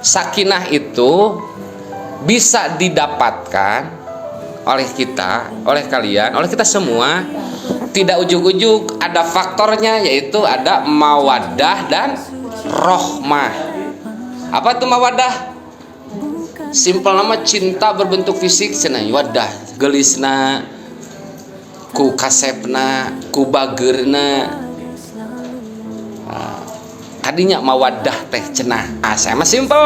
sakinah itu bisa didapatkan oleh kita, oleh kalian, oleh kita semua. Tidak ujuk-ujuk, ada faktornya, yaitu ada mawaddah dan rohmah. Apa itu mawaddah? Simpel nama cinta berbentuk fisik, cenah wadah, gelisna, ku kasepna, ku bageurna. Kadinya mawaddah teh cenah. Saya mah simpel.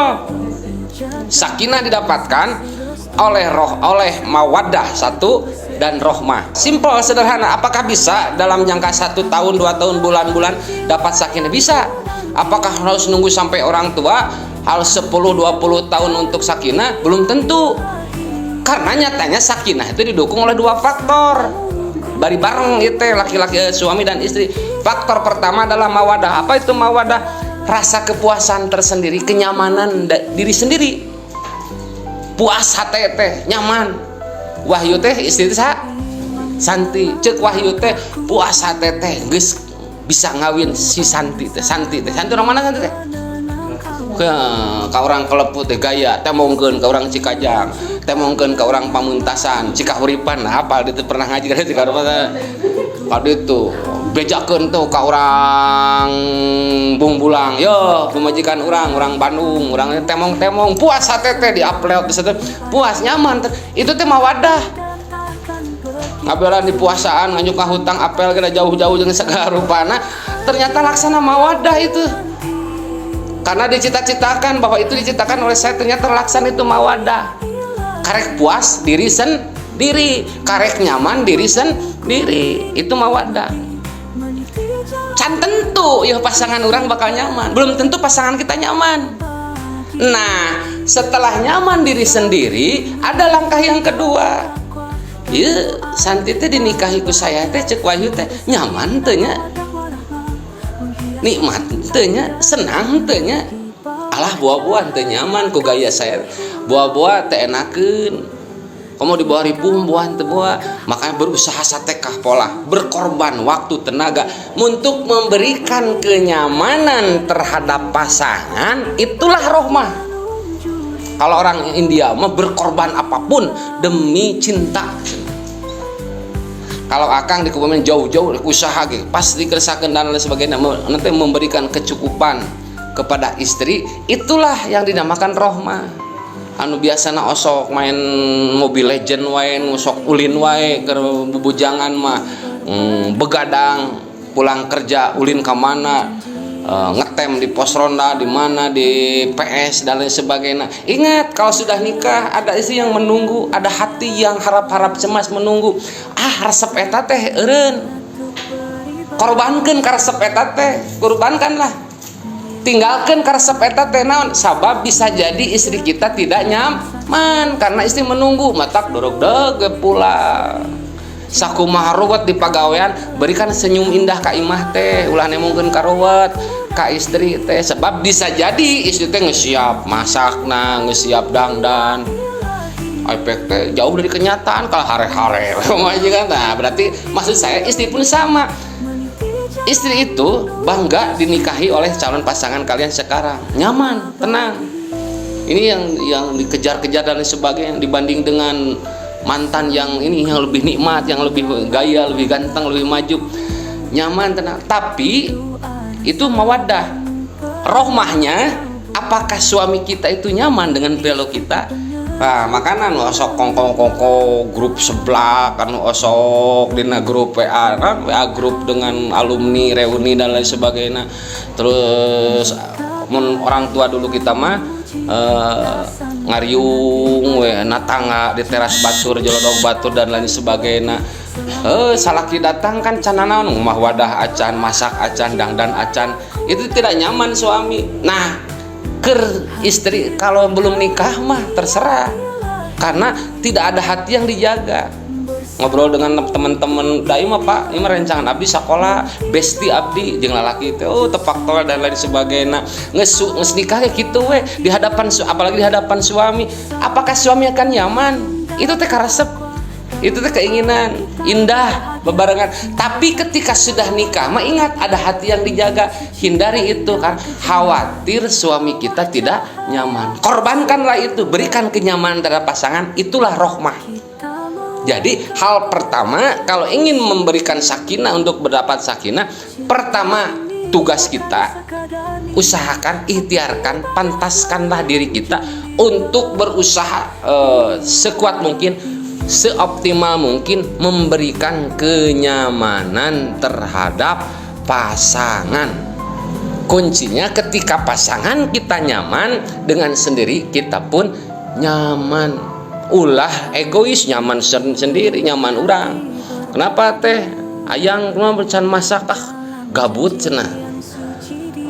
Sakinah didapatkan oleh mawaddah satu dan rohmah. Simpel, sederhana. Apakah bisa dalam jangka 1 tahun, 2 tahun, bulan-bulan dapat sakinah? Bisa. Apakah harus nunggu sampai orang tua, harus 10-20 tahun untuk sakinah? Belum tentu. Karena nyatanya sakinah itu didukung oleh 2 faktor. Bari bareng itu laki-laki, suami dan istri. Faktor pertama adalah mawadah. Apa itu mawadah? Rasa kepuasan tersendiri, kenyamanan diri sendiri. Puas hati teh, nyaman. Wahyu teh istri teh Santi, cek Wahyu teh puas hati teh geus bisa ngawin si Santi teh. Santi orang mana Santi teh? Ke orang Keleput teh gaya, teh mongkeun ka orang Cikajang, teh mongkeun ka orang Pamuntasan, Cikahuripan. Nah, apa ditu pernah ngaji ka Cikahuripan. Kalau itu bejakeun tuh ka orang Bungbulang, yo pemajikan orang Bandung, orang temong puas hati teh di upload di situ, puas nyaman teh. Itu teh mawadah. Ngabelan di puasaan nganjuk ka hutang apel kena jauh-jauh jeung segala rupana, ternyata laksana mawadah itu. Karena dicita-citakan bahwa itu diciptakan oleh saya, ternyata laksana itu mawadah. Karek puas diri sendiri, karek nyaman diri sendiri, itu mawadah. Can tentu ya pasangan orang bakal nyaman, belum tentu pasangan kita nyaman. Nah, setelah nyaman diri sendiri, ada langkah yang kedua. Ya, Santi teh dinikahi ku saya teh cek Wahyu teh nyaman teh nya, nikmat teh nya, senang teh nya. Alah buah-buahan teh nyaman ku gaya saya, buah-buah teh enakeun. Kamu di bawah ribuan buah teu buah, makanya berusaha satekah pola, berkorban waktu tenaga untuk memberikan kenyamanan terhadap pasangan. Itulah rohmah. Kalau orang India mah berkorban apapun demi cinta. Kalau akang di kubumen jauh-jauh usaha gitu, pas dikeresakeun dan lain sebagainya, nanti memberikan kecukupan kepada istri, itulah yang dinamakan rohmah. Anu biasana osok main Mobile Legend wae, ngusok ulin wae ke bubujangan mah, begadang pulang kerja ulin ke mana, ngetem di pos ronda di mana, di PS dan lain sebagainya. Ingat, kalau sudah nikah ada istri yang menunggu, ada hati yang harap-harap cemas menunggu. Resep eta teh eureun, korbankeun ka resep eta teh, korbankanlah. Tinggalkan karesep eta teh naon, sabab bisa jadi istri kita tidak nyaman karena istri menunggu, matak dorog-dege pula. Sakumaha ruwet di pagawean, berikan senyum indah ka imah teh, ulah nemongkeun karuwet ka istri teh, sebab bisa jadi istri teh geus siap masakna, geus siap dangdan. Efek teh jauh dari kenyataan, kalau hare-hare nah, berarti maksud saya istri pun sama. Istri itu bangga dinikahi oleh calon pasangan kalian sekarang, nyaman, tenang. Ini yang dikejar-kejar dan sebagainya, dibanding dengan mantan yang ini yang lebih nikmat, yang lebih gaya, lebih ganteng, lebih maju, nyaman, tenang. Tapi itu mawaddah. Rohmahnya, apakah suami kita itu nyaman dengan perilaku kita? Nah, makanan osok kongko grup sebelah kan, osok dina grup WA kan, WA grup dengan alumni reuni dan lain sebagainya. Terus orang tua dulu kita mah ngariung we natangga di teras batur, jelodog batur dan lain sebagainya. Salaki datang kan canana mah wadah acan, masak acan, dangdan acan. Itu tidak nyaman suami. Nah, istri kalau belum nikah mah terserah, karena tidak ada hati yang dijaga. Ngobrol dengan teman-teman dai mah Pak, ini rencangan abdi sekolah, besti abdi jeung lalaki teh tepak tol dan lain sebagainya. Geus nikah kayak gitu we di hadapan, apalagi di hadapan suami. Apakah suami akan nyaman? Itu teh karesep, itu teh keinginan indah. bebarengan. Tapi ketika sudah nikah, mah ingat ada hati yang dijaga. Hindari itu kan, khawatir suami kita tidak nyaman. Korbankanlah itu, berikan kenyamanan terhadap pasangan. Itulah rohmah. Jadi hal pertama kalau ingin memberikan sakinah, untuk mendapat sakinah, pertama tugas kita usahakan, ikhtiarkan, pantaskanlah diri kita untuk berusaha sekuat mungkin, seoptimal mungkin memberikan kenyamanan terhadap pasangan. Kuncinya ketika pasangan kita nyaman, dengan sendiri kita pun nyaman. Ulah egois, nyaman sendiri, nyaman orang. Kenapa teh ayang cuma bercan masak gabut cenah,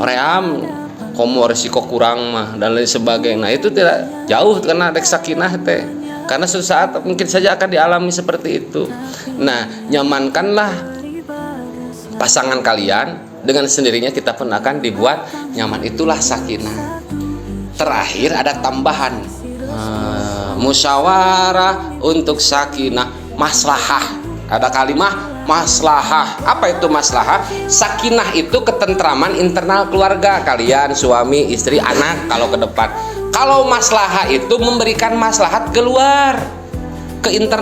hoream komo resiko kurang mah dan lain sebagainya. Nah, itu tidak jauh karena rek sakinah teh, karena suatu saat mungkin saja akan dialami seperti itu. Nah, nyamankanlah pasangan kalian, dengan sendirinya kita pun akan dibuat nyaman. Itulah sakinah. Terakhir ada tambahan, musyawarah untuk sakinah, maslahah. Ada kalimah maslahah. Apa itu maslahah? Sakinah itu ketentraman internal keluarga kalian, suami, istri, anak kalau ke depan. Kalau maslahah itu memberikan maslahat keluar,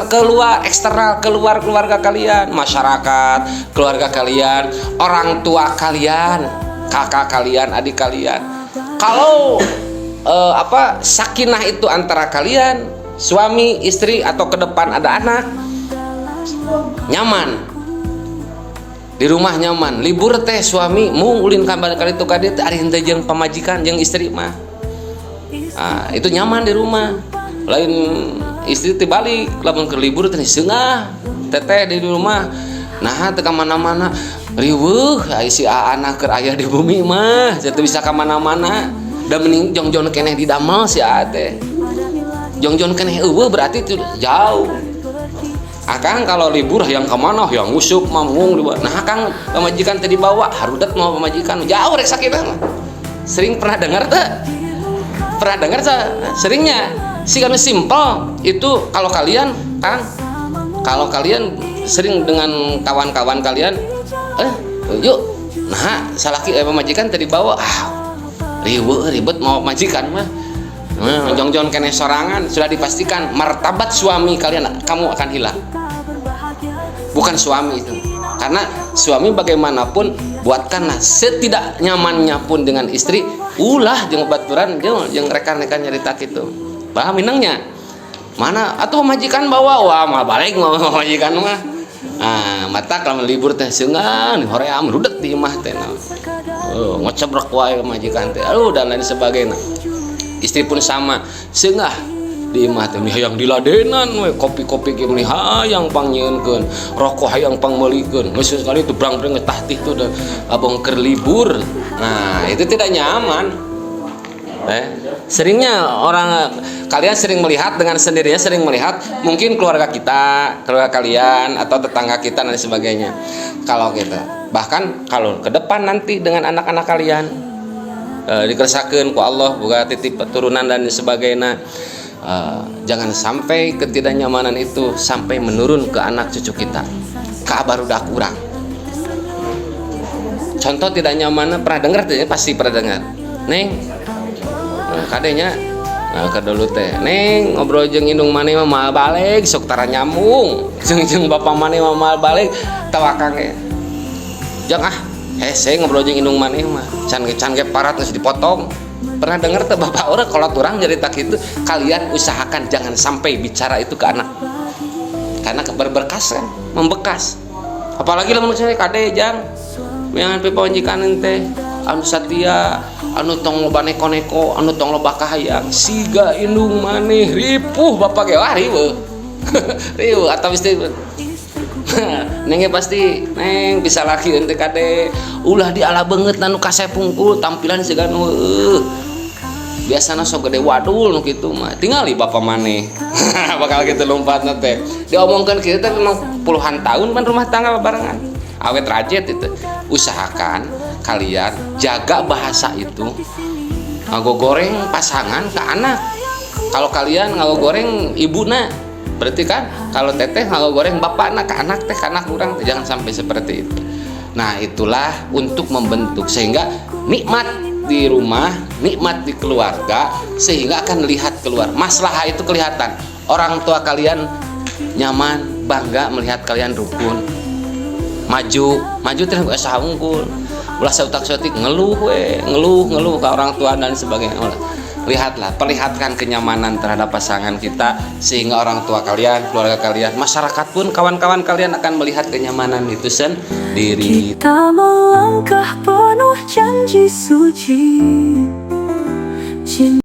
keluar, eksternal, keluar keluarga kalian, masyarakat, keluarga kalian, orang tua kalian, kakak kalian, adik kalian. Kalau sakinah itu antara kalian, suami, istri, atau ke depan ada anak, nyaman di rumah, nyaman. Libur teh suami mung ulin kali itu kadi teh ari henteu jeung pamajikan jeung istri mah, itu nyaman di rumah. Lain istri teh balik lamun ke libur teh seungah teteh di rumah, nah teu ka mana-mana riweuh si anak keur aya di bumi mah teu bisa ka mana-mana. Da mending jongjon keneh di damel si teh, jongjon keneh eueuh berarti itu jauh. Akang kalau libur yang kemana, yang ngusuk mamung dibawa. Nah akang pemajikan tadi bawa harudat mau pemajikan jauh rek sakinah mah. Sering pernah dengar tuh? Pernah dengar seringnya sih kami simpel itu. Kalau kalian Kang, kalau kalian sering dengan kawan-kawan kalian, yuk, nah salaki pemajikan tadi bawa, ribet mau majikan mah. Jong-jong kene sorangan, sudah dipastikan martabat suami kalian kamu akan hilang. Bukan suami itu, karena suami bagaimanapun buatkanlah setidak nyamannya pun dengan istri, ulah jeung baturan jeung rekan-rekan nyarita kitu. Paham minangnya? Mana atuh majikan bawa wah mah balik mau majikan mah. Mata kalau libur teh seungan hoream rudet di imah teh. Ngocebrek wae majikan teh. Dan lain sebagainya. Istri pun sama, seungah di imah teh hayang diladenan we, kopi-kopi ge meuli hayang pangnyeunkeun, rokok hayang pangmeulikeun. Geus sekali itu brang-brang ngetah teh tuh abang keur libur. Nah, itu tidak nyaman. Seringnya orang kalian sering melihat dengan sendirinya, sering melihat mungkin keluarga kita, keluarga kalian atau tetangga kita dan sebagainya. Kalau kita bahkan kalau ke depan nanti dengan anak-anak kalian dikeresakeun ku Allah boga titip keturunan dan sebagainya, jangan sampai ketidaknyamanan itu sampai menurun ke anak cucu kita, ke barudak urang. Contoh tidak nyaman pernah dengar, pasti pernah dengar. Neng, kadenya kedulu teh neng ngobrol jeung indung maneh mah mal balik sok tara nyambung jeung bapak maneh mah mal balik tawakang ge jang saya ngobrol jeung indung maneh mah can ge parat geus dipotong. Pernah dengar teh bapak urang kalau urang nyarita kitu, kalian usahakan jangan sampai bicara itu ke anak, karena berberkas kan, membekas. Apalagi lamun saya kade jang yang pipanjikan teh anu satia, anu tong loba neko-neko, anu tong loba kahayang, siga indung maneh ripuh bapak ge wah riweuh. Riweuh atawa istri neng pasti neng bisa laki ente kade ulah diala banget nanu kasih pungkul tampilan segan biasanya sok gede wadul nu kitu mah tingali bapak maneh bakal gitu lompat teh diomongkan kita memang puluhan tahun kan rumah tangga barengan awet rajet itu. Usahakan kalian jaga bahasa itu, ngagogoreng pasangan ke anak. Kalau kalian ngagogoreng ibuna Berarti kan kalau teteh nggak goreng bapak anak ke anak, teh ke anak kurang, jangan sampai seperti itu. Nah itulah untuk membentuk sehingga nikmat di rumah, nikmat di keluarga, sehingga akan lihat keluar. Maslahah itu kelihatan. Orang tua kalian nyaman, bangga melihat kalian rukun, maju tidak usah unggul. Ulah sautak-sautik ngeluh ke orang tua dan sebagainya. Lihatlah, perlihatkan kenyamanan terhadap pasangan kita sehingga orang tua kalian, keluarga kalian, masyarakat pun, kawan-kawan kalian akan melihat kenyamanan itu sendiri. Kita melangkah penuh janji suci.